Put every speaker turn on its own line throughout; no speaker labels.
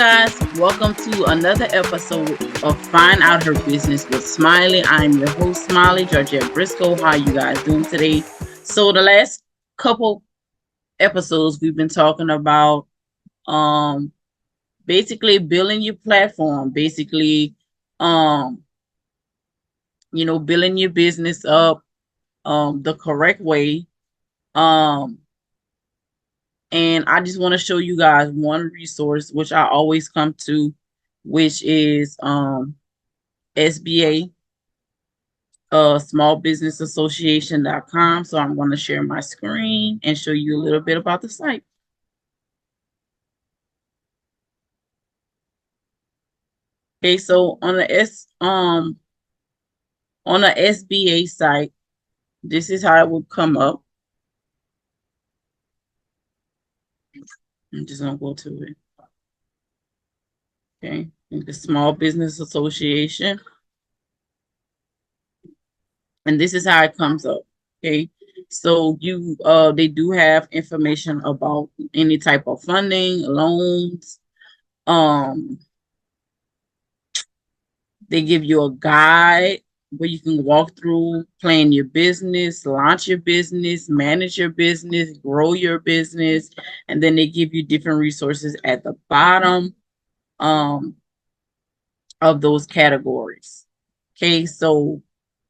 guys, welcome to another episode of Find Out Her Business with Smiley. I'm your host, Smiley, Georgette Briscoe. How you guys doing today? So the last couple episodes we've been talking about um basically building your platform, basically um building your business up the correct way. Um and I just want to show you guys one resource which I always come to, which is SBA, smallbusinessassociation.com. So I'm going to share my screen and show you a little bit about the site. Okay, so on the SBA site, this is how it would come up. I'm just gonna go to it. Okay, the Small Business Association, and this is how it comes up. Okay, so they do have information about any type of funding, loans. Um, They give you a guide where you can walk through, plan your business, launch your business, manage your business, grow your business, and then they give you different resources at the bottom um, of those categories. Okay, so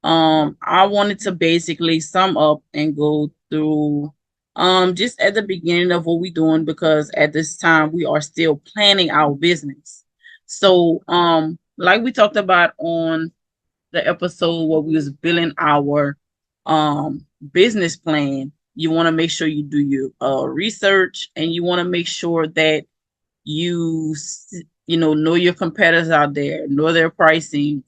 I wanted to basically sum up and go through just at the beginning of what we're doing, because at this time we are still planning our business. So like we talked about on the episode where we was building our business plan, you want to make sure you do your research, and you want to make sure that you know your competitors out there, know their pricing.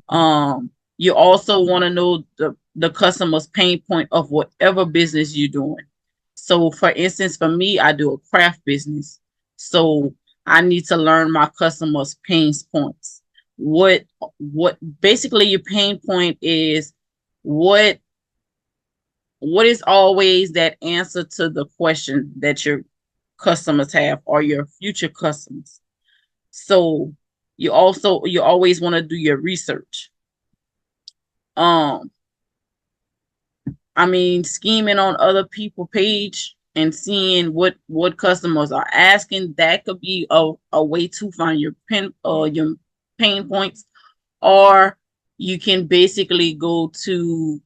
You also want to know the customer's pain point of whatever business you're doing. So for instance, for me, I do a craft business. So I need to learn my customers' pain points. What basically your pain point is, what what is always that answer to the question that your customers have, or your future customers. So you always want to do your research. Um, I mean, scheming on other people page and seeing what customers are asking, that could be a way to find your pain points. Or you can basically go to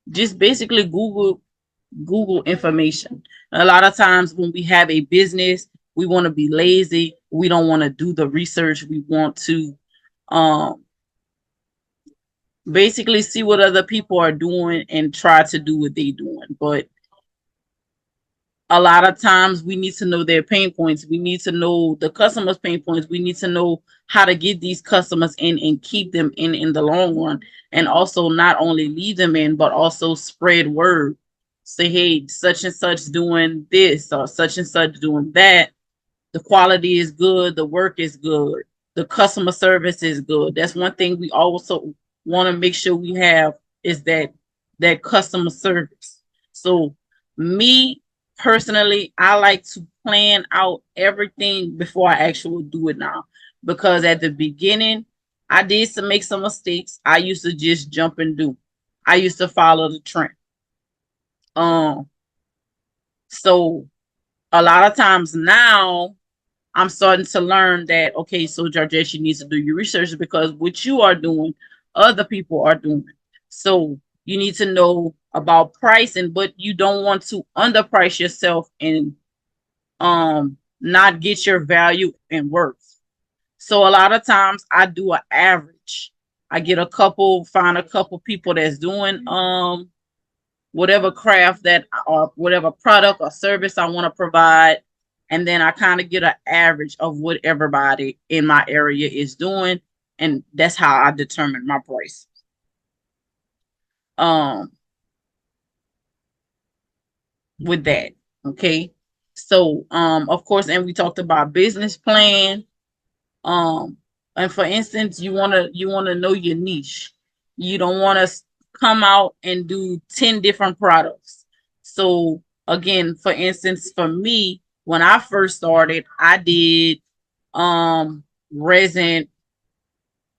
just basically Google information. A lot of times when we have a business, we want to be lazy. We don't want to do the research. We want to um basically see what other people are doing and try to do what they're doing. But a lot of times we need to know their pain points. We need to know the customers' pain points. We need to know how to get these customers in and keep them in the long run. And also not only leave them in, but also spread word. Say, hey, such and such doing this or such and such doing that. The quality is good. The work is good. The customer service is good. That's one thing we also want to make sure we have, is that customer service. So me personally, I like to plan out everything before I actually do it now, because at the beginning I did make some mistakes. I used to just jump and do. I used to follow the trend. Um, so a lot of times now I'm starting to learn that, okay, so Georgette, you need to do your research, because what you are doing, other people are doing. So you need to know about pricing, but you don't want to underprice yourself and not get your value and worth. So a lot of times I do an average. I find a couple people that's doing whatever craft that, or whatever product or service I want to provide. And then I kind of get an average of what everybody in my area is doing. And that's how I determine my price. Um, with that. Okay. So of course, and we talked about business plan. Um, and for instance, you wanna know your niche. You don't want to come out and do 10 different products. So again, for instance, for me, When I first started, I did um resin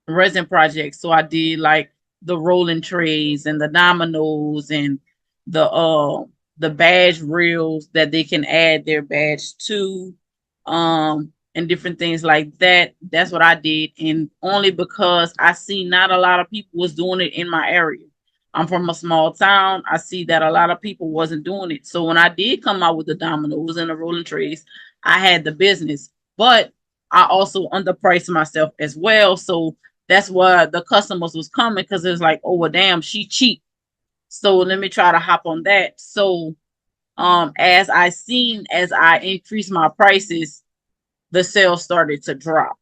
resin projects. So I did like the rolling trays and the dominoes and the badge reels that they can add their badge to, and different things like that. That's what I did, and only because I see not a lot of people was doing it in my area. I'm from a small town. I see that a lot of people wasn't doing it. So when I did come out with the dominoes and the rolling trays, I had the business, but I also underpriced myself as well. So that's why the customers was coming, because it's like, oh well, damn, she cheap. So let me try to hop on that. So as I increased my prices, the sales started to drop.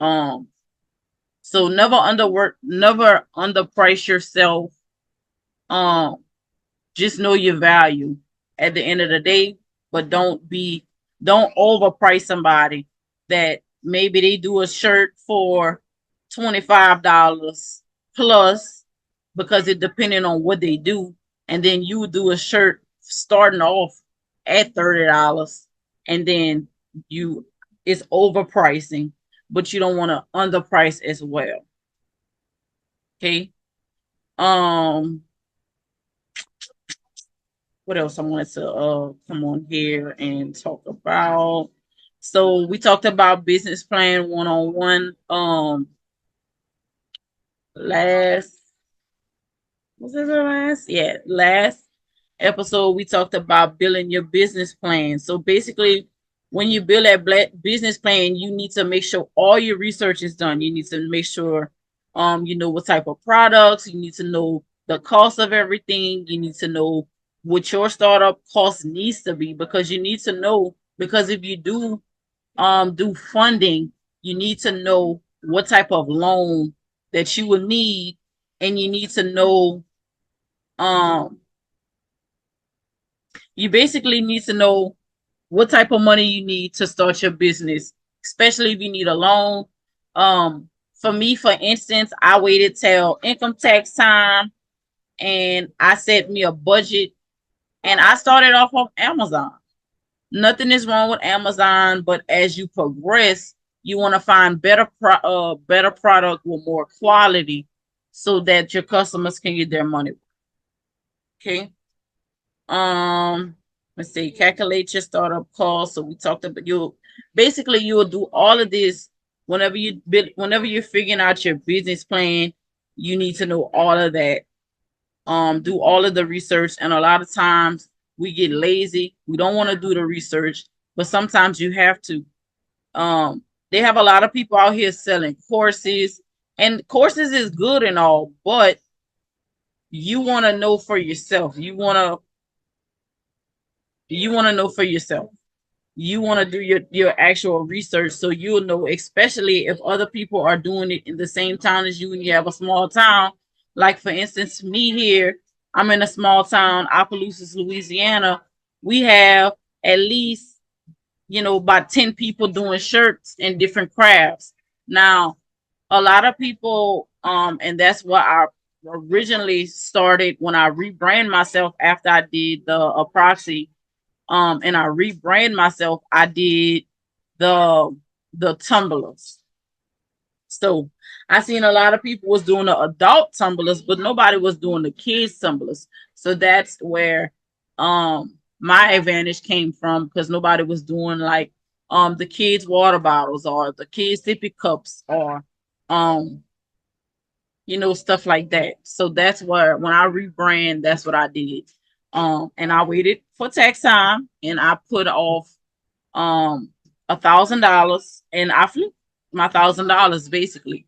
Um so never underprice yourself. Um just know your value at the end of the day, but don't overprice somebody that maybe they do a shirt for $25 plus, because it depending on what they do, and then you do a shirt starting off at $30, and then you it's overpricing, but you don't want to underprice as well. Okay. um what else I wanted to come on here and talk about. So we talked about business plan 101. Last was it the last? Yeah, last episode we talked about building your business plan. So basically, when you build that business plan, you need to make sure all your research is done. You need to make sure you know what type of products, you need to know the cost of everything, you need to know what your startup cost needs to be, because you need to know, because if you do funding, you need to know what type of loan that you will need, and you need to know um you basically need to know what type of money you need to start your business, especially if you need a loan. For me, for instance, I waited till income tax time, and I set me a budget, and I started off of Amazon. Nothing is wrong with Amazon, but as you progress, you want to find better product with more quality, so that your customers can get their money. Okay. Um, let's see, calculate your startup cost. So we talked about you basically you will do all of this whenever you're figuring out your business plan, you need to know all of that. Do all of the research, and a lot of times we get lazy. We don't want to do the research, but sometimes you have to. They have a lot of people out here selling courses, and courses is good and all, but you want to know for yourself. You want to know for yourself. You want to do your actual research, so you'll know, especially if other people are doing it in the same town as you, and you have a small town. Like for instance, me here, I'm in a small town, Opelousas, Louisiana. We have at least, about 10 people doing shirts and different crafts. Now, a lot of people, and that's what I originally started when I rebrand myself after I did the proxy, and I rebrand myself. I did the tumblers. So I seen a lot of people was doing the adult tumblers, but nobody was doing the kids tumblers. So that's where my advantage came from, because nobody was doing like the kids water bottles or the kids sippy cups, or um stuff like that. So that's where, when I rebrand, that's what I did. And I waited for tax time, and I put off um $1,000, and I flipped my $1,000 basically.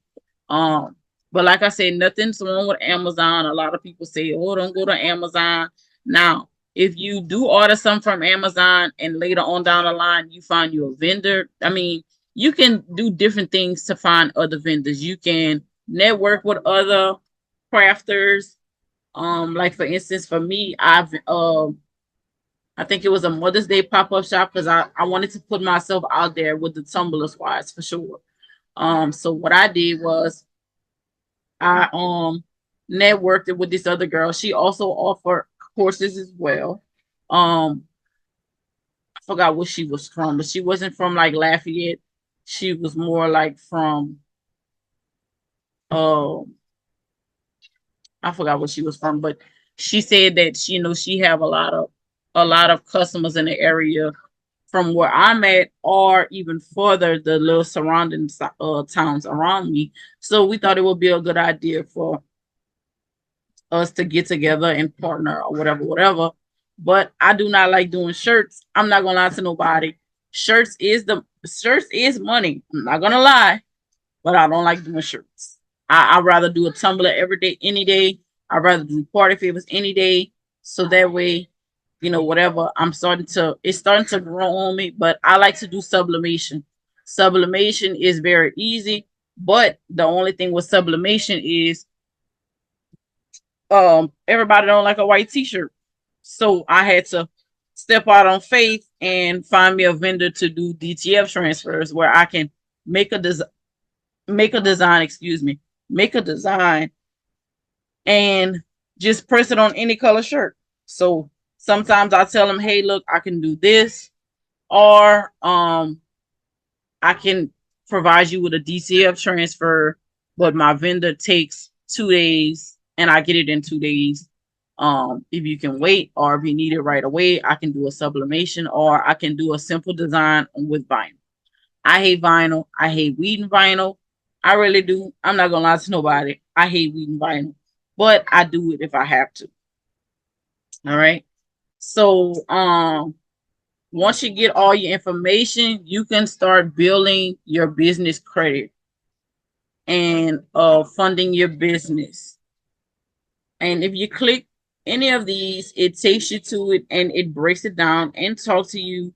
Um, but like I said, nothing's wrong with Amazon. A lot of people say, "Oh, don't go to Amazon." Now, if you do order some from Amazon, and later on down the line you find you a vendor, I mean, you can do different things to find other vendors. You can network with other crafters. Like for instance, for me, I think it was a Mother's Day pop-up shop, because I wanted to put myself out there with the tumblers wise for sure. So what I did was I networked with this other girl. She also offered courses as well. Um, forgot where she was from, but she wasn't from like Lafayette. She was more like from um I forgot where she was from, but she said that she, she have a lot of customers in the area from where I'm at, or even further, the little surrounding towns around me. So we thought it would be a good idea for us to get together and partner or whatever, whatever. But I do not like doing shirts. I'm not gonna lie to nobody. Shirts is money. I'm not gonna lie, but I don't like doing shirts. I'd rather do a tumbler every day, any day. I'd rather do party favors any day. So that way, whatever. It's starting to grow on me, but I like to do sublimation. Sublimation is very easy, but the only thing with sublimation is everybody don't like a white t-shirt. So I had to step out on faith and find me a vendor to do DTF transfers where I can make a des- make a design, excuse me, make a design and just press it on any color shirt. So sometimes I tell them, hey, look, I can do this, or I can provide you with a DCF transfer, but my vendor takes 2 days and I get it in 2 days. If you can wait, or if you need it right away, I can do a sublimation, or I can do a simple design with vinyl. I hate vinyl. I hate weeding vinyl. I really do. I'm not gonna lie to nobody. I hate weeding vinyl, but I do it if I have to. All right. So once you get all your information, you can start building your business credit and funding your business. And if you click any of these, it takes you to it and it breaks it down and talk to you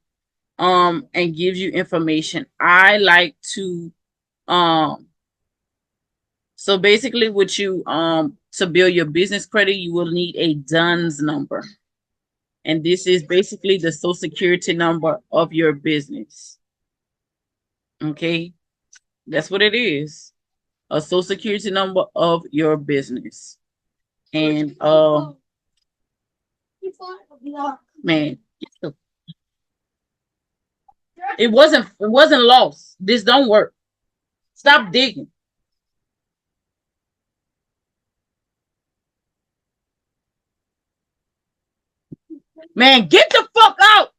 and gives you information. I like to um so basically what you to build your business credit, you will need a DUNS number. And this is basically the social security number of your business. Okay? That's what it is. A social security number of your business. And man, it wasn't lost. This don't work. Stop digging. Man, get the fuck out.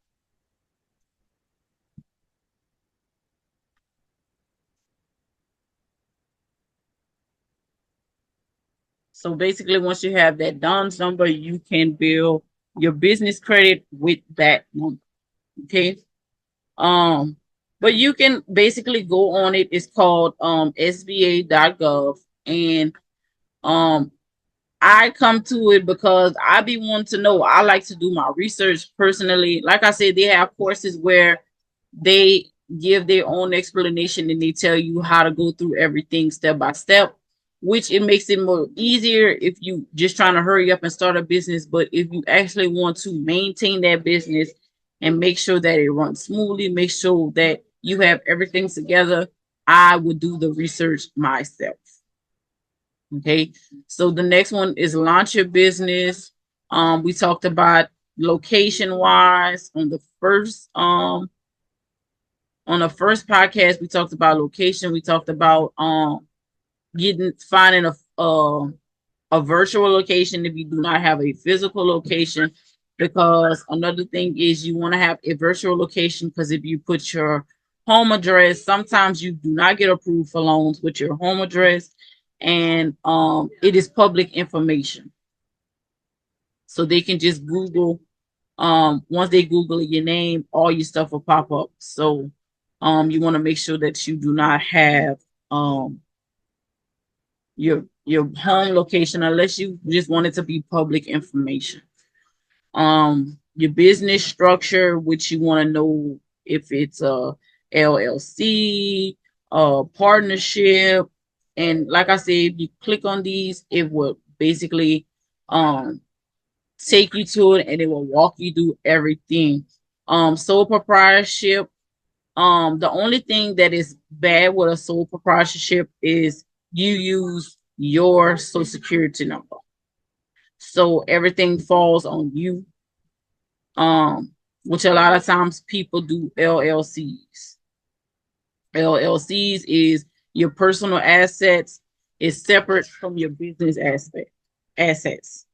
So basically, once you have that DUNS number, you can build your business credit with that number. Okay. Um, but you can basically go on it. It's called SBA.gov. And um I come to it because I be wanting to know. I like to do my research personally. Like I said, they have courses where they give their own explanation and they tell you how to go through everything step by step, which it makes it more easier if you just trying to hurry up and start a business. But if you actually want to maintain that business and make sure that it runs smoothly, make sure that you have everything together, I would do the research myself. Okay. So the next one is launch your business. We talked about location wise on the first podcast. We talked about location. We talked about getting finding a virtual location if you do not have a physical location. Because another thing is you want to have a virtual location, because if you put your home address, sometimes you do not get approved for loans with your home address, and it is public information. So they can just Google. Once they Google your name, all your stuff will pop up. So you want to make sure that you do not have um your home location unless you just want it to be public information. Your business structure, which you want to know if it's a LLC, a partnership. And like I said, if you click on these, it will basically um take you to it and it will walk you through everything. Sole proprietorship. The only thing that is bad with a sole proprietorship is you use your social security number. So everything falls on you. which a lot of times people do LLCs. LLCs is your personal assets is separate from your business assets.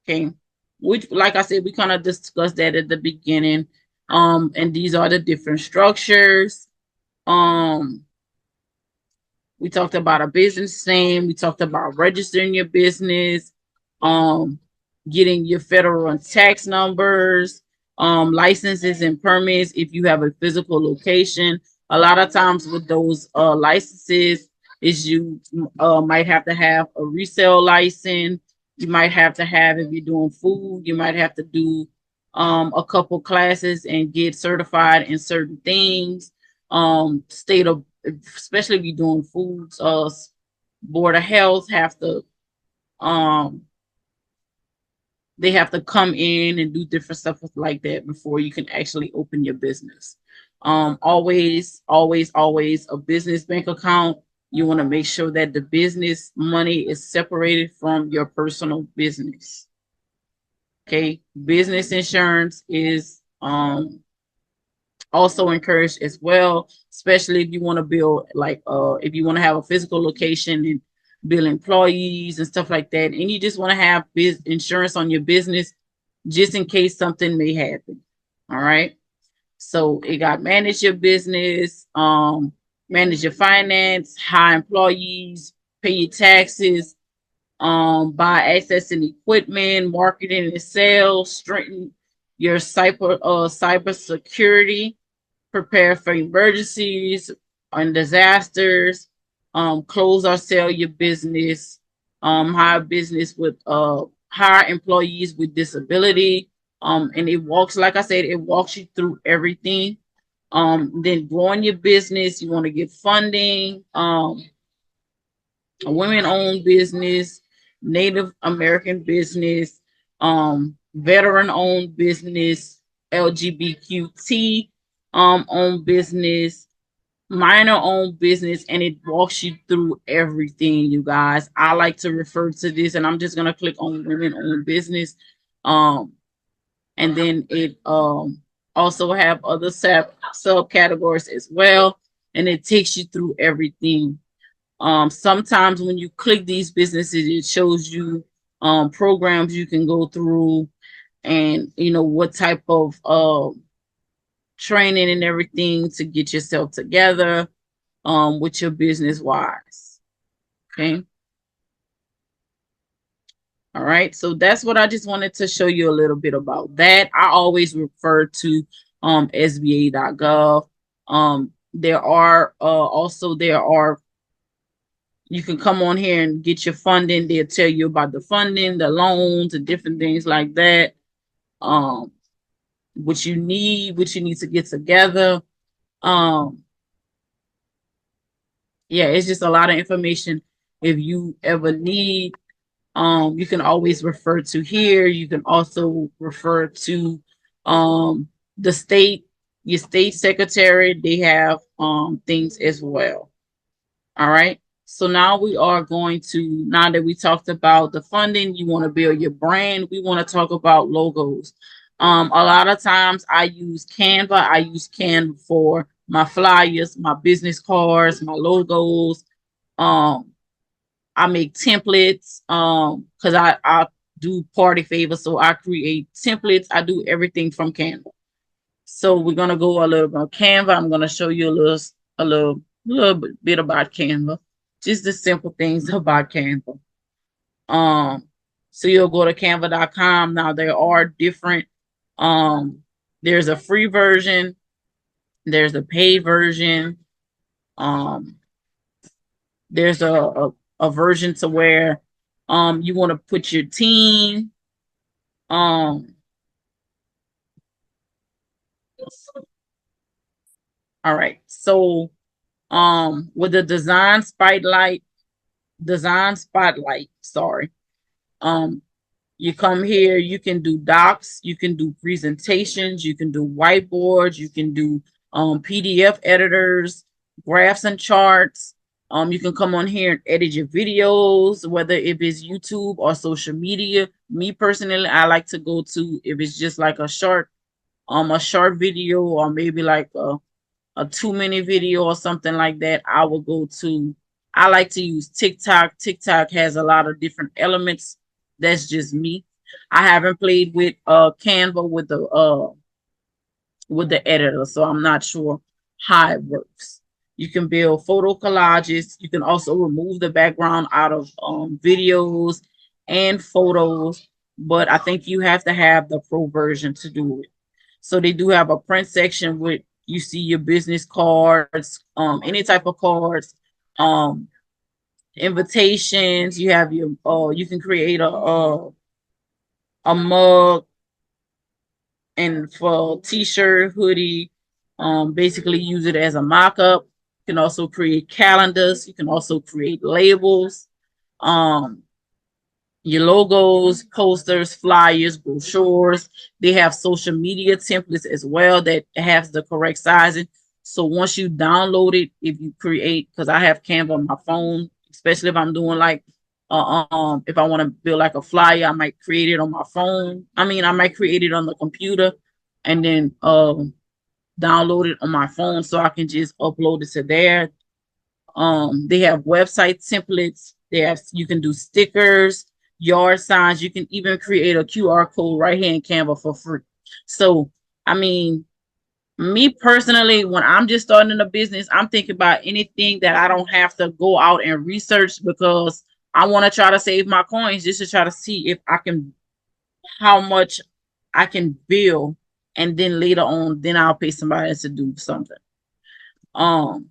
Okay. Which, like I said, we kind of discussed that at the beginning. And these are the different structures. Um, we talked about a business name. We talked about registering your business, um, getting your federal and tax numbers, licenses and permits if you have a physical location. A lot of times with those licenses, is you might have to have a resale license. You might have to have, if you're doing food, you might have to do a couple classes and get certified in certain things. State of, especially if you're doing foods, board of health have to um they have to come in and do different stuff like that before you can actually open your business. Always a business bank account. You want to make sure that the business money is separated from your personal business. Okay, business insurance is also encouraged as well, especially if you want to build, like if you want to have a physical location and build employees and stuff like that, and you just want to have insurance on your business just in case something may happen. All right, so it got manage your business, manage your finance, hire employees, pay your taxes, buy access and equipment, marketing and sales, strengthen your cyber security, prepare for emergencies and disasters, close or sell your business, hire business with hire employees with disability. And it walks, like I said, it walks you through everything. Then growing your business, you want to get funding, a women-owned business, Native American business, veteran-owned business, LGBTQ owned business, minor owned business, and it walks you through everything, you guys. I like to refer to this, and I'm just gonna click on women-owned business, um, and then it also have other subcategories as well, and it takes you through everything. Sometimes when you click these businesses, it shows you programs you can go through, and what type of training and everything to get yourself together with your business wise. Okay. All right. So that's what I just wanted to show you a little bit about that. I always refer to SBA.gov. There are you can come on here and get your funding. They'll tell you about the funding, the loans, and different things like that. Um, what you need to get together. Um, yeah, it's just a lot of information. If you ever need, you can always refer to here. You can also refer to the state, your state secretary. They have things as well. All right. So now we are going to, now that we talked about the funding, you want to build your brand. We want to talk about logos. A lot of times I use Canva. I use Canva for my flyers, my business cards, my logos. Um, I make templates because I do party favors, so I create templates. I do everything from Canva. So we're gonna go a little bit on Canva. I'm gonna show you a little bit about Canva, just the simple things about Canva. Um, so you'll go to canva.com. Now there are different. There's a free version. There's a paid version. Um, there's a version to where you want to put your team. Um, all right. So with the design spotlight, sorry. Um, you come here, you can do docs, you can do presentations, you can do whiteboards, you can do PDF editors, graphs and charts. You can come on here and edit your videos, whether if it's YouTube or social media. Me personally, I like to go to, if it's just like a short a short video or maybe like a 2 minute video or something like that, I will go to. I like to use TikTok. TikTok has a lot of different elements. That's just me. I haven't played with Canva with the editor, so I'm not sure how it works. You can build photo collages. You can also remove the background out of videos and photos, but I think you have to have the pro version to do it. So they do have a print section with you see your business cards, any type of cards, um, invitations. You have your you can create a mug and for t-shirt, hoodie, basically use it as a mock-up. You can also create calendars. You can also create labels. Um, your logos, posters, flyers, brochures. They have social media templates as well that has the correct sizing. So once you download it, if you create, because I have Canva on my phone, especially if I'm doing like, if I want to build like a flyer, I might create it on my phone. I mean, I might create it on the computer, and then download it on my phone so I can just upload it to there. They have website templates. They have you can do stickers, yard signs. You can even create a QR code right here in Canva for free. So, I mean, me personally, when I'm just starting a business, I'm thinking about anything that I don't have to go out and research because I want to try to save my coins just to try to see if I can how much I can build, and then later on, then I'll pay somebody else to do something. Um,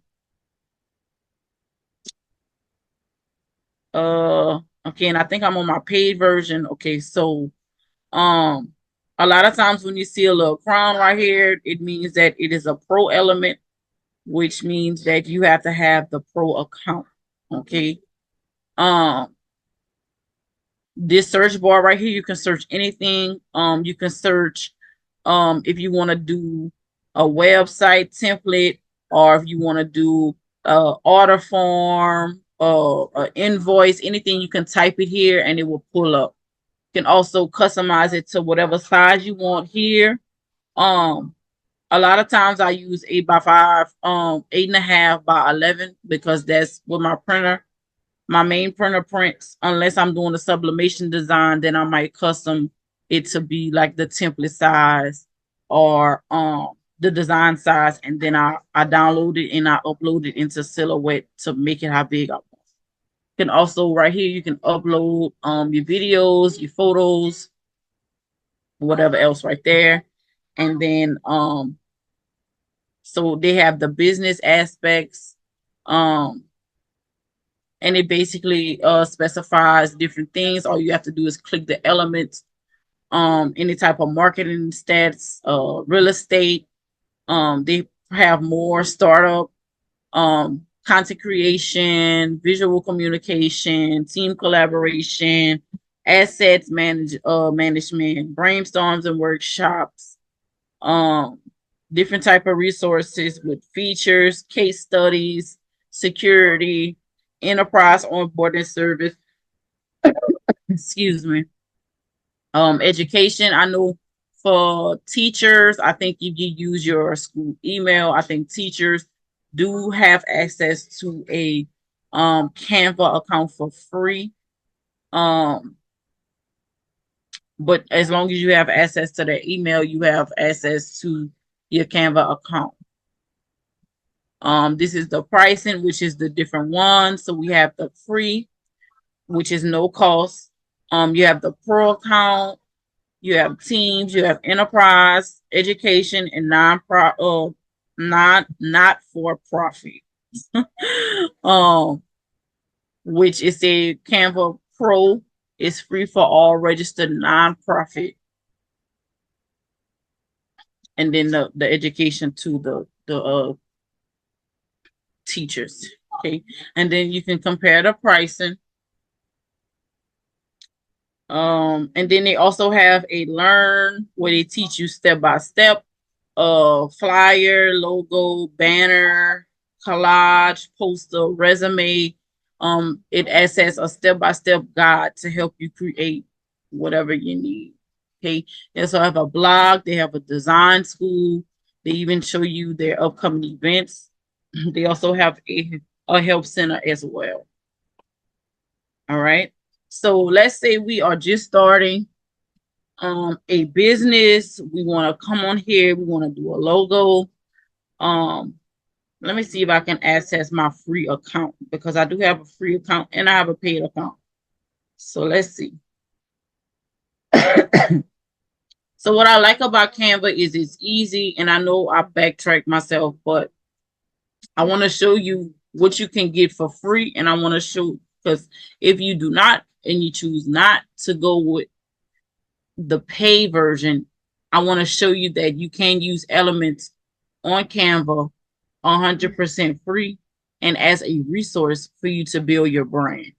okay, and I think I'm on my paid version. Okay, so um a lot of times when you see a little crown right here, it means that it is a pro element, which means that you have to have the pro account. Okay. Um this search bar right here, you can search anything. You can search if you want to do a website template, or if you want to do order form, invoice, anything, you can type it here and it will pull up. You can also customize it to whatever size you want here. Um, a lot of times I use 8x5, 8.5 by 11, because that's what my main printer prints. Unless I'm doing a sublimation design, then I might custom it to be like the template size or the design size, and then I download it and I upload it into Silhouette to make it how big I want. You can also right here you can upload your videos, your photos, whatever else right there. And then so they have the business aspects. Um and it basically specifies different things. All you have to do is click the elements, any type of marketing stats, real estate. They have more startup, content creation, visual communication, team collaboration, management, brainstorms and workshops, um, different type of resources with features, case studies, security, enterprise onboarding service. Excuse me. Education. I know for teachers, I think if you use your school email, I think teachers do have access to a Canva account for free. Um, but as long as you have access to their email, you have access to your Canva account. This is the pricing, which is the different ones. So we have the free, which is no cost. You have the pro account, you have teams, you have enterprise, education, and not for profit. um, which is a Canva Pro is free for all registered nonprofit, and then the education to the teachers. Okay, and then you can compare the pricing. And then they also have a learn where they teach you step by step, flyer, logo, banner, collage, poster, resume. It acts as a step by step guide to help you create whatever you need. Okay. They also have a blog. They have a design school. They even show you their upcoming events. They also have a help center as well. All right. So let's say we are just starting a business. We want to come on here. We want to do a logo. Um, Let me see if I can access my free account because I do have a free account and I have a paid account. So let's see. So what I like about Canva is it's easy, and I know I backtrack myself, but I want to show you what you can get for free, and I want to show because if you do not and you choose not to go with the pay version, I want to show you that you can use elements on Canva 100% free and as a resource for you to build your brand.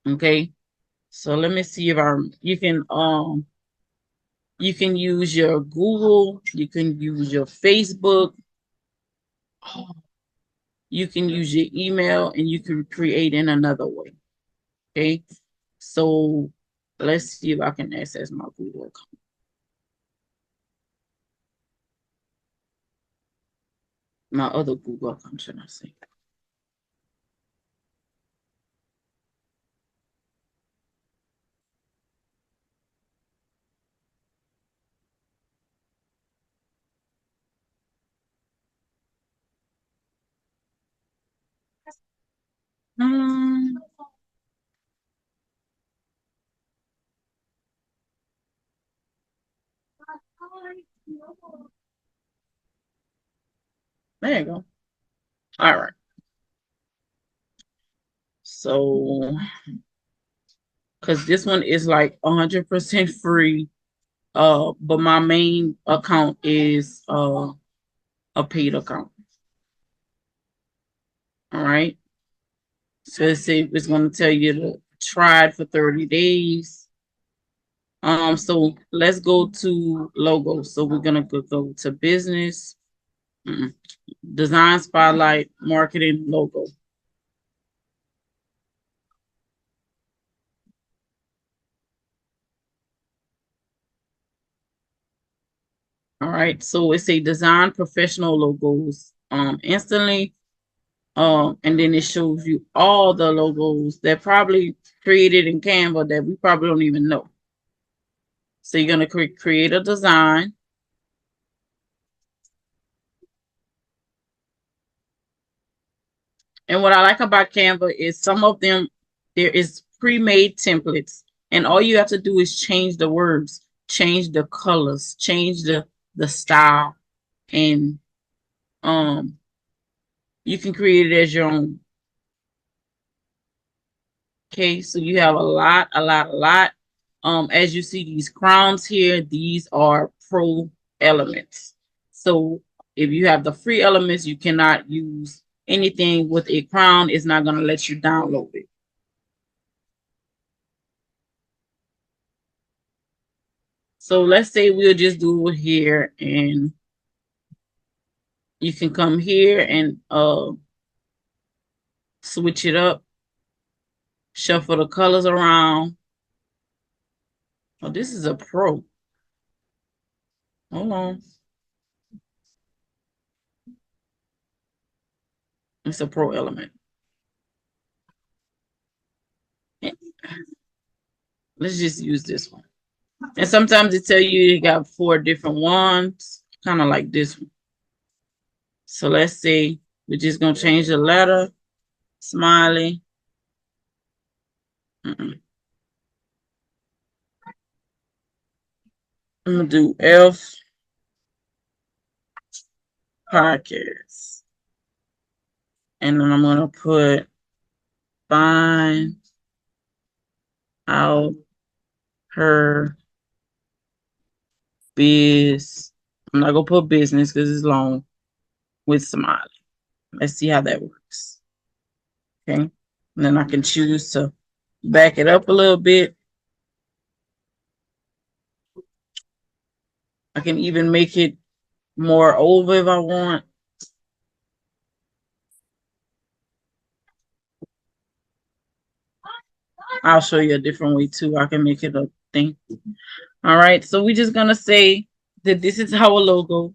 Okay. So let me see if you can use your Google, you can use your Facebook, you can use your email, and you can create in another way. Okay. So let's see if I can access my Google account. My other Google account, should I say. Hmm, there you go. All right. So, because this one is like 100% free, but my main account is a paid account. All right. So it's going to tell you to try it for 30 days. So let's go to logo. So we're gonna go to business, design spotlight, marketing, logo. All right. So it's a design professional logos instantly. And then it shows you all the logos that probably created in Canva that we probably don't even know. So you're gonna create a design. And what I like about Canva is some of them there is pre-made templates, and all you have to do is change the words, change the colors, change the style, and um you can create it as your own. Okay, so you have a lot. As you see these crowns here, these are pro elements. So if you have the free elements, you cannot use anything with a crown. It's not going to let you download it. So let's say we'll just do it here, and you can come here and switch it up, shuffle the colors around. Oh, this is a pro. Hold on. It's a pro element. Let's just use this one. And sometimes it tell you you got 4 different ones, kind of like this one. So let's say we're just gonna change the letter, Smiley. I'm gonna do F podcast, and then I'm gonna put find out her biz. I'm not gonna put business because it's long with Smiley. Let's see how that works. Okay. And then I can choose to back it up a little bit. I can even make it more over if I want. I'll show you a different way too. I can make it a thing. All right, so we're just gonna say that this is our logo.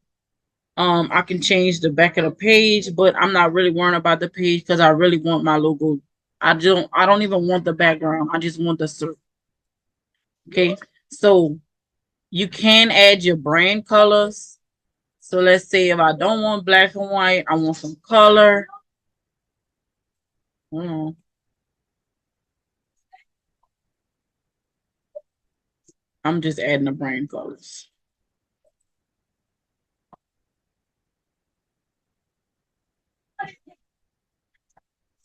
I can change the back of the page, but I'm not really worrying about the page because I really want my logo. I don't even want the background. I just want the circle. Okay. So you can add your brand colors. So let's say if I don't want black and white, I want some color. Mm, I'm just adding the brand colors.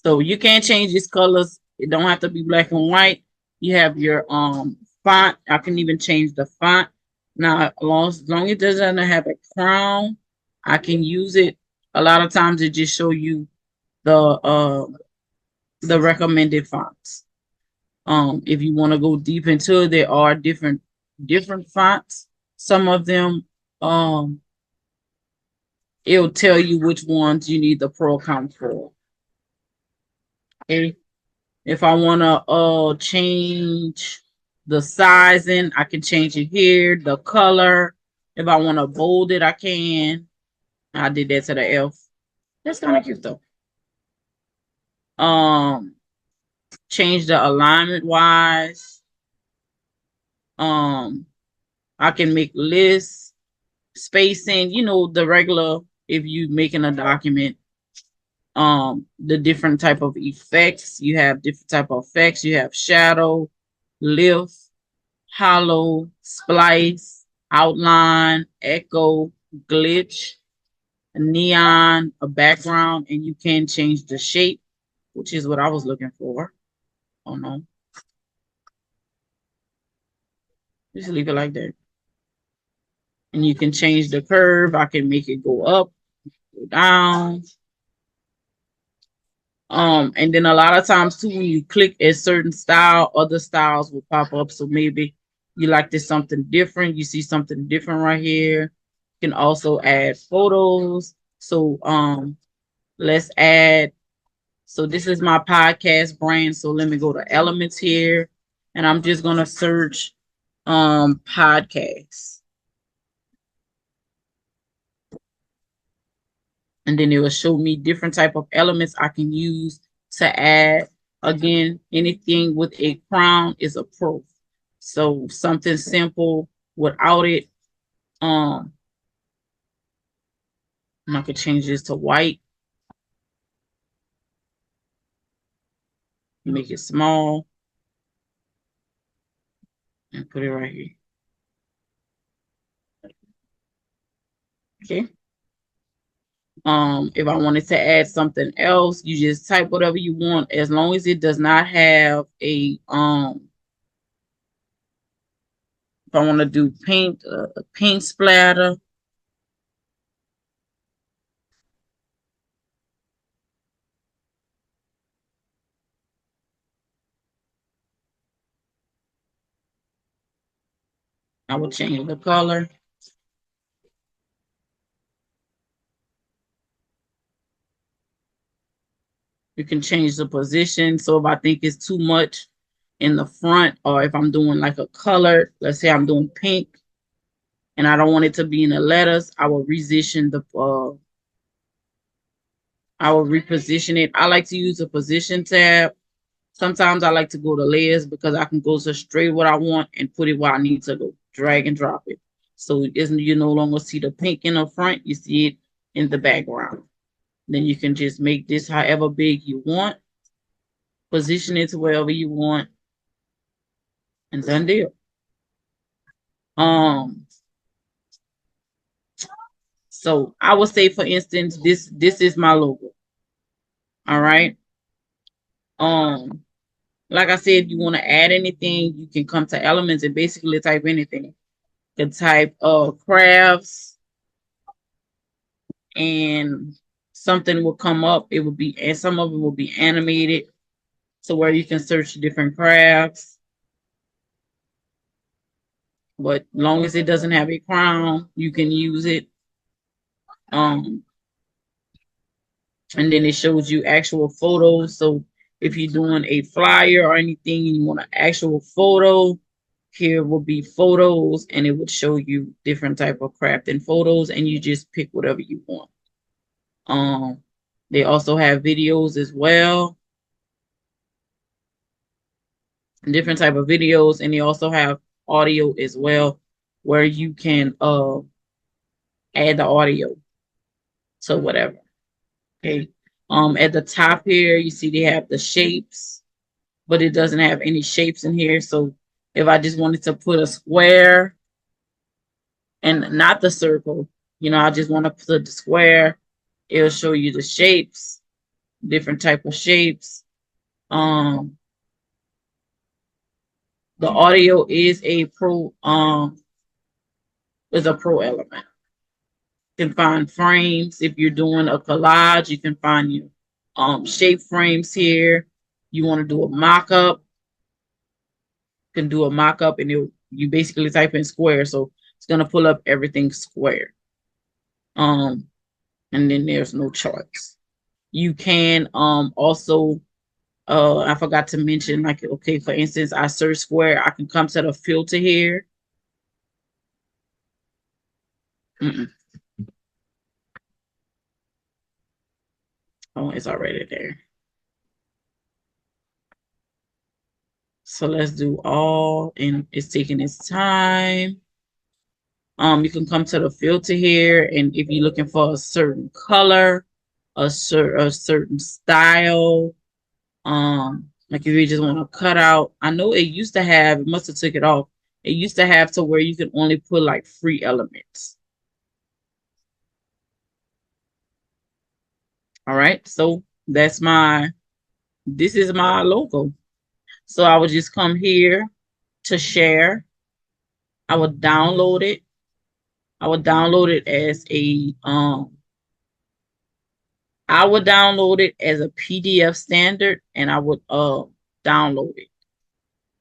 So you can't change these colors. It don't have to be black and white. You have your font. I can even change the font. Now, as long as it doesn't have a crown, I can use it. A lot of times it just show you the recommended fonts. If you want to go deep into it, there are different fonts. Some of them it'll tell you which ones you need the pro account for. Okay. If I want to change the sizing, I can change it here. The color. If I want to bold it, I can. I did that to the F. That's kind of cute though. Um, change the alignment wise. Um, I can make lists, spacing. The regular. If you making a document, the different type of effects. You have different type of effects. You have shadow, lift, hollow, splice, outline, echo, glitch, a neon, a background, and you can change the shape, which is what I was looking for. Oh no, just leave it like that. And you can change the curve. I can make it go up, go down. And then a lot of times too, when you click a certain style, other styles will pop up. So maybe you like this something different. You see something different right here. You can also add photos. So let's add. So this is my podcast brand. So let me go to elements here, and I'm just gonna search podcast, and then it will show me different type of elements I can use to add. Again, anything with a crown is a pro. So something simple without it. Um, and I could change this to white, make it small, and put it right here. Okay. If I wanted to add something else, you just type whatever you want, as long as it does not have a if I want to do paint, a paint splatter, I will change the color. You can change the position. So if I think it's too much in the front, or if I'm doing like a color, let's say I'm doing pink and I don't want it to be in the letters, I will reposition it. I like to use a position tab. Sometimes I like to go to layers because I can go to straight what I want and put it where I need to go. Drag and drop it. So isn't you no longer see the pink in the front, you see it in the background. Then you can just make this however big you want, position it to wherever you want, and done deal. Um, so I would say, for instance, this is my logo. All right. Um, like I said, if you want to add anything, you can come to elements and basically type anything. You can type crafts, and something will come up. It will be, and some of it will be animated, so where you can search different crafts. But long as it doesn't have a crown, you can use it. Um, and then it shows you actual photos. So if you're doing a flyer or anything and you want an actual photo, Here will be photos, and it would show you different type of crafting photos, and you just pick whatever you want. They also have videos as well, different type of videos, and they also have audio as well, where you can add the audio to whatever. Okay. At the top here, you see they have the shapes, but it doesn't have any shapes in here. So if I just wanted to put a square and not the circle, I just want to put the square, it'll show you the shapes, different type of shapes. The audio is a pro element. You can find frames. If you're doing a collage, you can find your shape frames here. You want to do a mock-up, you can do a mock-up, and you basically type in square, so it's gonna pull up everything square. And then there's no charts. You can also I forgot to mention, like, okay, for instance, I search square, I can come to the filter here. Oh, it's already there. So let's do all, and it's taking its time. You can come to the filter here, and if you're looking for a certain color, a certain style, like if you just want to cut out, I know it used to have, it must have took it off. It used to have to where you can only put like free elements. All right, so this is my logo. So I would just come here to share. I would download it. I would download it as a PDF standard, and I would download it.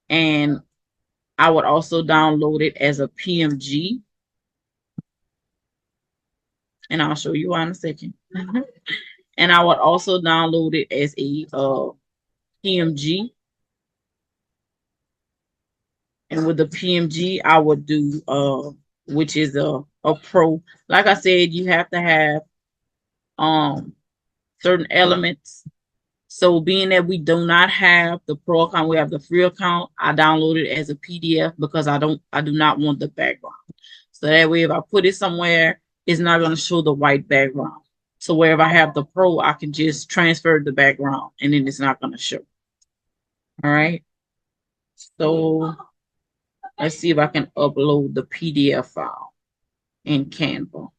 And I would also download it as a PMG. And I'll show you in a second. And I would also download it as a PMG. And with the PMG, I would do which is a pro. Like I said, you have to have certain elements. So being that we do not have the pro account, we have the free account, I download it as a PDF because I do not want the background. So that way, if I put it somewhere, it's not going to show the white background. So where if I have the pro, I can just transfer the background and then it's not going to show. All right. So let's see if I can upload the PDF file in Canva.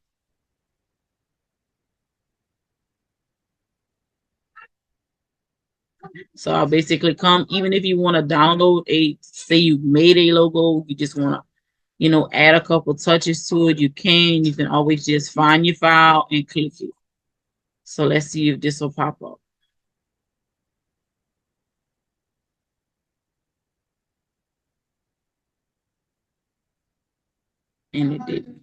So I'll basically come, even if you want to download say you made a logo, you just want to, add a couple touches to it, you can always just find your file and click it. So let's see if this will pop up. And it didn't.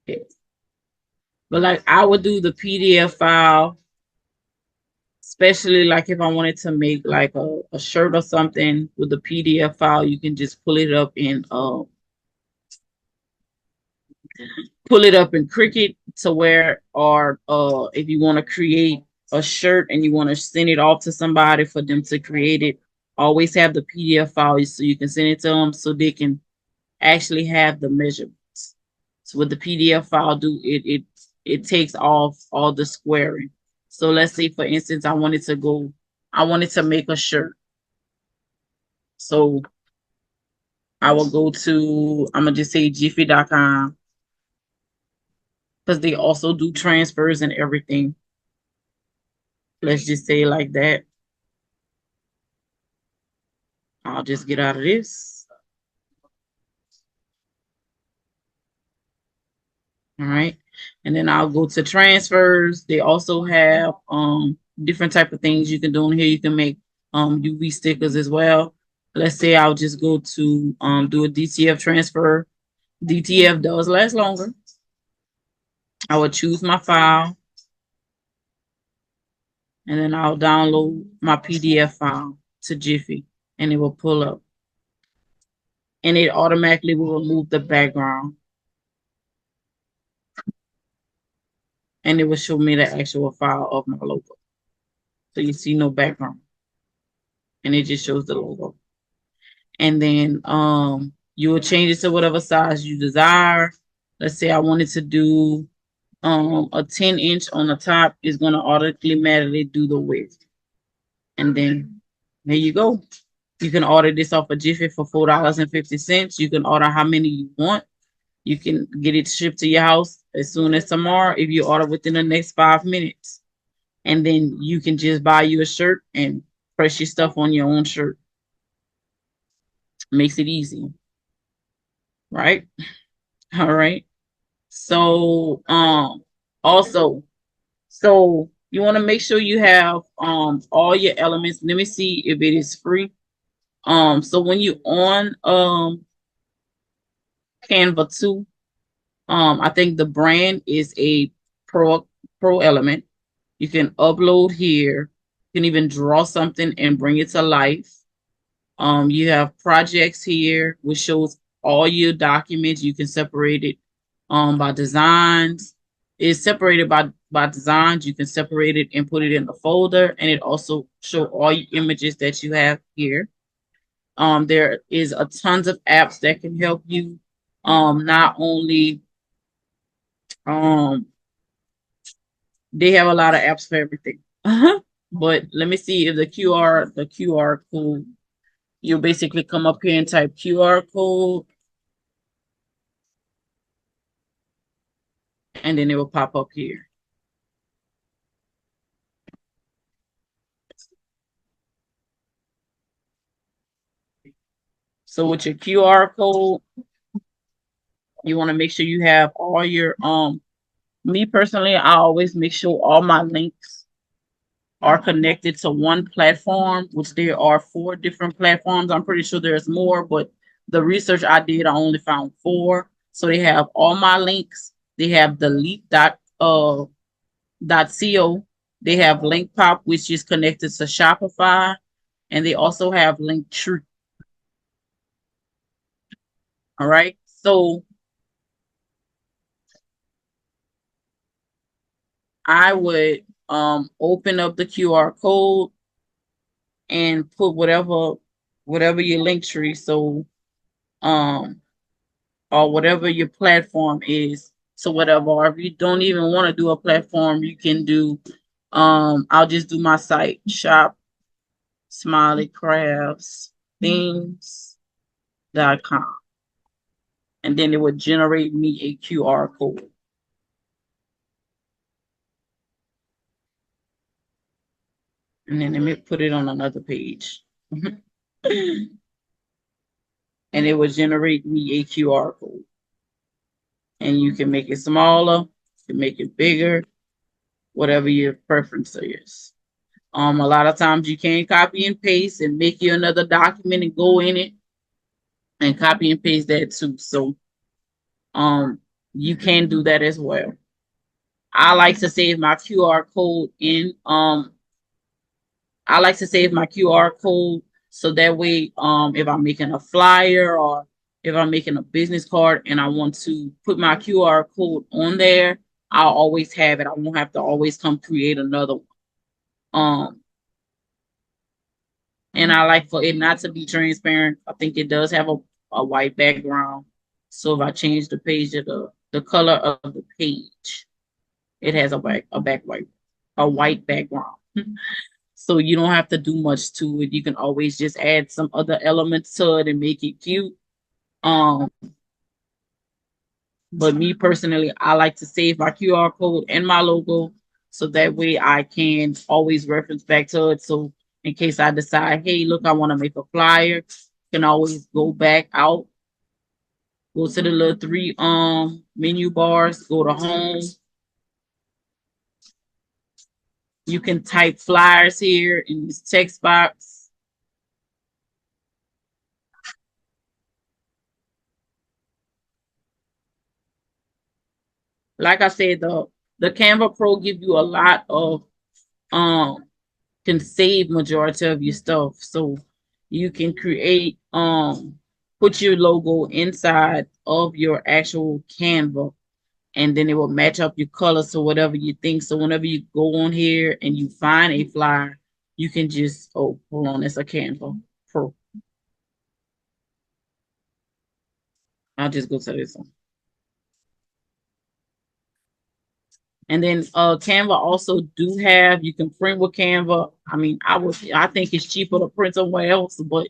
Okay. But like I would do the PDF file, especially like if I wanted to make like a shirt or something with the PDF file, you can just pull it up in Cricut to where, or if you want to create a shirt and you want to send it off to somebody for them to create it, always have the PDF file so you can send it to them so they can actually have the measurements. So what the PDF file do, it takes off all the squaring. So let's say, for instance, I wanted to make a shirt. So I will go to, I'm gonna just say jiffy.com, because they also do transfers and everything. Let's just say like that. I'll just get out of this. All right. And then I'll go to transfers. They also have different type of things you can do in here. You can make UV stickers as well. Let's say I'll just go to do a DTF transfer. DTF does last longer. I would choose my file, and then I'll download my PDF file to Jiffy. and it will pull up, and it automatically will remove the background, and it will show me the actual file of my logo. So you see no background, and it just shows the logo. And then you will change it to whatever size you desire. Let's say I wanted to do a 10-inch on the top, is going to automatically do the width. And then there you go. You can order this off of Jiffy for $4.50. You can order how many you want. You can get it shipped to your house as soon as tomorrow if you order within the next 5 minutes. And then you can just buy you a shirt and press your stuff on your own shirt. Makes it easy, right? All right. So also, so you want to make sure you have all your elements. Let me see if it is free. So when you on Canva 2, I think the brand is a pro element. You can upload here. You can even draw something and bring it to life. You have projects here, which shows all your documents. You can separate it by designs. It's separated by designs. You can separate it and put it in a folder, and it also show all your images that you have here. There is a tons of apps that can help you. Not only um, they have a lot of apps for everything. But let me see if the QR code. You basically come up here and type QR code, and then it will pop up here. So with your QR code, you want to make sure you have all your me personally, I always make sure all my links are connected to one platform, which there are 4 different platforms. I'm pretty sure there's more, but the research I did, I only found 4. So they have all my links. They have the leap.co. They have LinkPop, which is connected to Shopify, and they also have Linktree. All right. So I would open up the QR code and put whatever your link tree, so um or whatever your platform is. So whatever, or if you don't even want to do a platform, you can do I'll just do my site, shop Smiley Crafts Things.com, and then it would generate me a QR code. And then let me put it on another page. And it will generate me a QR code. And you can make it smaller, you can make it bigger, whatever your preference is. A lot of times you can copy and paste and make you another document and go in it and copy and paste that too. So you can do that as well. I like to save my QR code in I like to save my QR code so that way, if I'm making a flyer or if I'm making a business card and I want to put my QR code on there, I'll always have it. I won't have to always come create another one. And I like for it not to be transparent. I think it does have a white background. So if I change the page of the color of the page, it has a white background. So you don't have to do much to it. You can always just add some other elements to it and make it cute. Um, but me personally, I like to save my QR code and my logo so that way I can always reference back to it. So in case I decide, hey, look, I want to make a flyer, can always go back out, go to the little 3 menu bars, go to home. You can type flyers here in this text box. Like I said, the Canva Pro give you a lot of um can save majority of your stuff. So You can create put your logo inside of your actual Canva, and then it will match up your colors to whatever you think. So whenever you go on here and you find a flyer, you can just, oh, hold on, it's a Canva Pro. I'll just go to this one. And then Canva also do have, you can print with Canva. I mean, I think it's cheaper to print somewhere else, but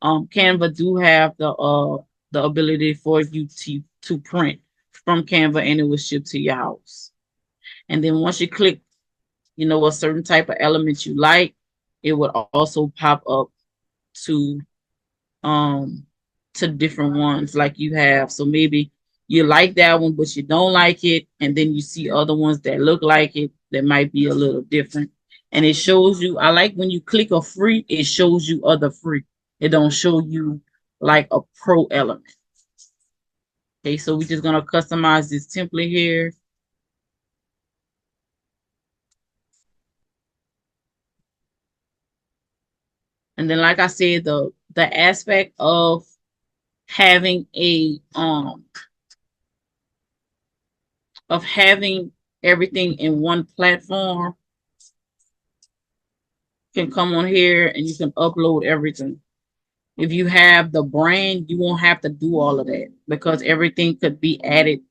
Canva do have the ability for you to print from Canva, and it will ship to your house. And then once you click, a certain type of element you like, it would also pop up to um to different ones like you have. So maybe you like that one, but you don't like it, and then you see other ones that look like it that might be a little different. And it shows you, I like when you click a free, it shows you other free. It don't show you like a pro element. Okay, so we're just gonna customize this template here. And then like I said, the aspect having a of having everything in one platform can come on here and you can upload everything. If you have the brand, you won't have to do all of that because everything could be added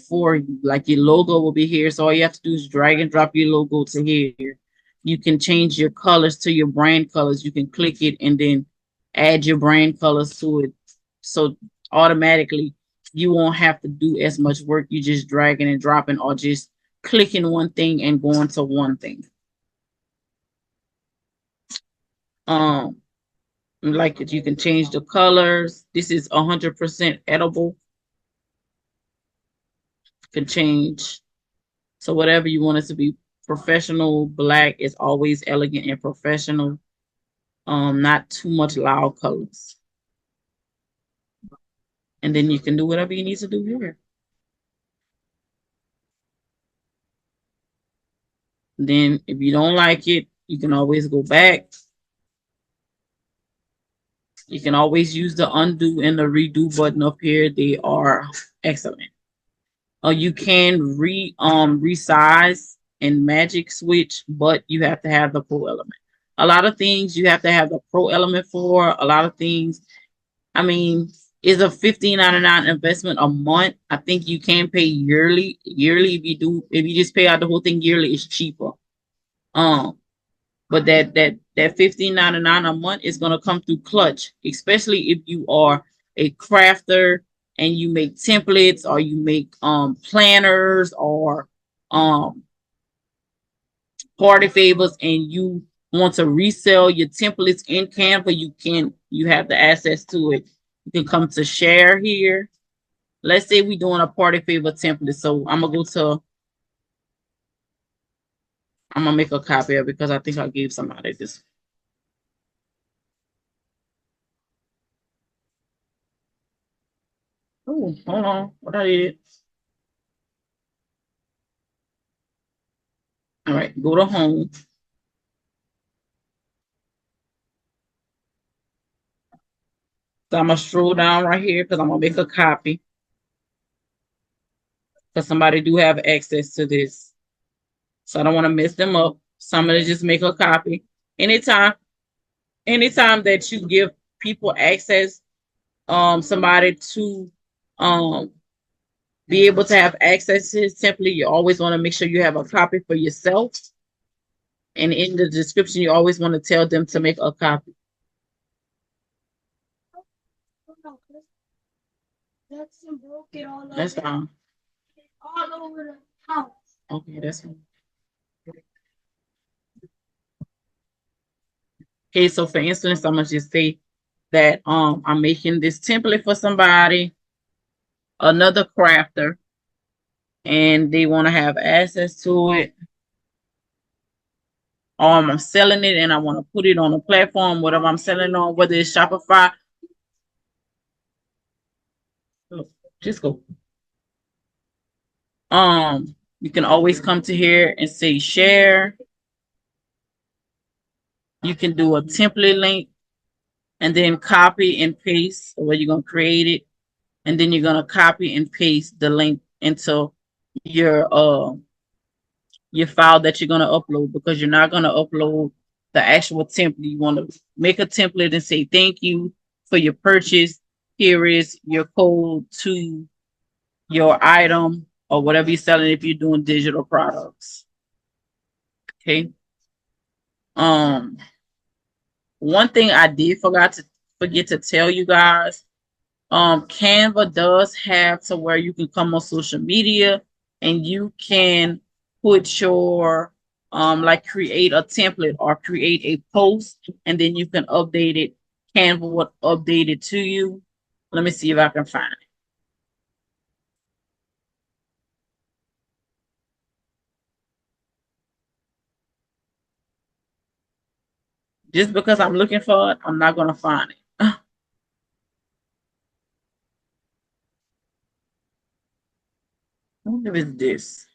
for you. Like your logo will be here. So all you have to do is drag and drop your logo to here. You can change your colors to your brand colors. You can click it and then add your brand colors to it. So automatically you won't have to do as much work. You just dragging and dropping or just clicking one thing and going to one thing. Um, like it, you can change the colors. This is 100% edible. You can change. So whatever you want it to be, professional black is always elegant and professional. Not too much loud colors. And then you can do whatever you need to do here. Then if you don't like it, you can always go back. You can always use the undo and the redo button up here. They are excellent. You can resize and magic switch, but you have to have the pro element. A lot of things you have to have the pro element for. A lot of things, I mean, is a $15.99 investment a month. I think you can pay yearly. Yearly, if you just pay out the whole thing yearly, it's cheaper. Um, but that $15.99 a month is gonna come through Clutch, especially if you are a crafter and you make templates or you make planners or um party favors and you want to resell your templates in Canva, you have the access to it. You can come to share here. Let's say we're doing a party favor template. So I'm gonna make a copy of it because I think I gave somebody this. Oh, hold on. What I did. All right, go to home. So I'm gonna stroll down right here because I'm gonna make a copy because somebody do have access to this. So I don't want to mess them up. So I'm gonna just make a copy. Anytime, anytime that you give people access, somebody to um be able to have access to his template, you always want to make sure you have a copy for yourself. And in the description, you always want to tell them to make a copy. That's fine. All over the house. Okay, that's fine. Okay, so for instance, I'm gonna just say that I'm making this template for somebody, another crafter, and they want to have access to it. I'm selling it and I want to put it on a platform, whatever I'm selling on, whether it's Shopify. Just go. You can always come to here and say share. You can do a template link. and then copy and paste where you're gonna create it, and then you're gonna copy and paste the link into your file that you're gonna upload, because you're not gonna upload the actual template. You want to make a template and say thank you for your purchase. Here is your code to your item or whatever you're selling if you're doing digital products. Okay. Um, One thing I did forget to tell you guys, Canva does have to where you can come on social media and you can put your like create a template or create a post, and then you can update it. Canva will update it to you. Let me see if I can find it. Just because I'm looking for it, I'm not gonna find it. I wonder if it's this.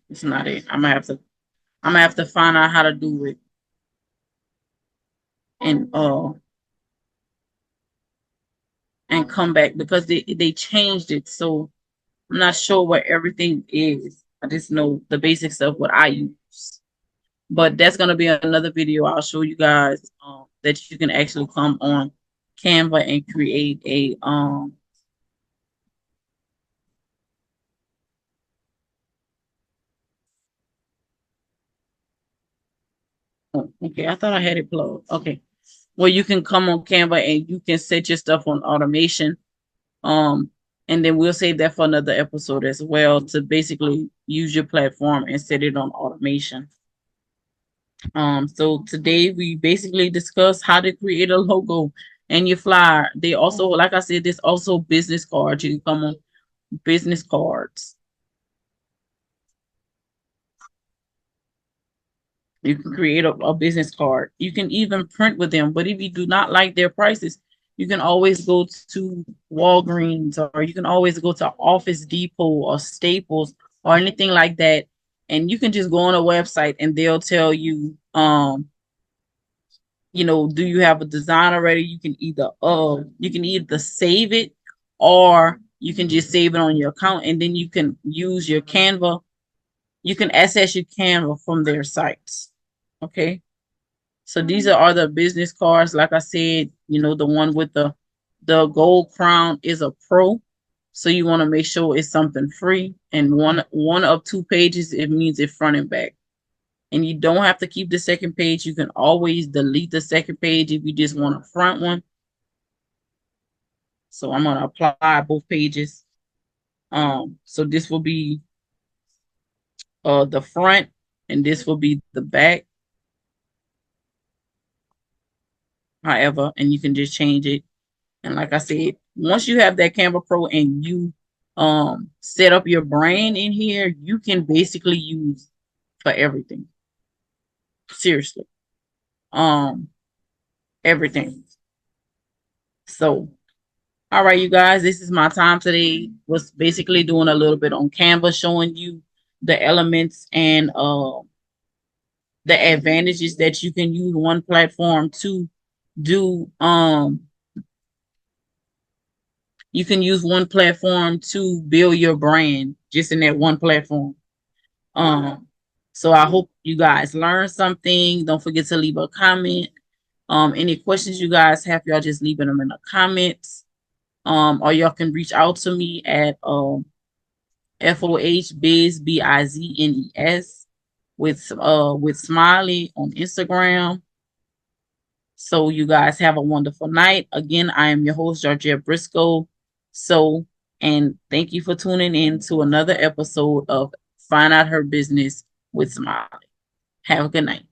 It's not it. I'm gonna have to find out how to do it and and come back, because they changed it. So I'm not sure what everything is. I just know the basics of what I use. But that's gonna be another video. I'll show you guys that you can actually come on Canva and create a oh, okay, I thought I had it plugged. Okay. Well, you can come on Canva and you can set your stuff on automation. Um, and then we'll save that for another episode as well, to basically use your platform and set it on automation. So today we basically discussed how to create a logo and your flyer. They also, like I said, there's also business cards. You can come on business cards. You can create a business card. You can even print with them. But if you do not like their prices, you can always go to Walgreens, or you can always go to Office Depot or Staples or anything like that. And you can just go on a website and they'll tell you, do you have a design already? You can either save it, or you can just save it on your account, and then you can use your Canva. You can access your Canva from their sites. Okay. So these are the business cards. Like I said, the one with the gold crown is a pro. So you want to make sure it's something free. And one of two pages, it means it front and back. And you don't have to keep the second page. You can always delete the second page if you just want a front one. So I'm gonna apply both pages. So this will be the front, and this will be the back. However, and you can just change it. And like I said, once you have that Canva Pro and you set up your brand in here, you can basically use for everything. Seriously. Um, Everything. So all right, you guys, this is my time today. Was basically doing a little bit on Canva, showing you the elements and the advantages that you can use one platform to do. You can use one platform to build your brand just in that one platform. Um, so I hope you guys learned something. Don't forget to leave a comment. Any questions you guys have, y'all just leave them in the comments. Or y'all can reach out to me at FOHBIZNES with Smiley on Instagram. So you guys have a wonderful night. Again, I am your host, Georgette Briscoe. So, and thank you for tuning in to another episode of Find Out Her Business with Smiley. Have a good night.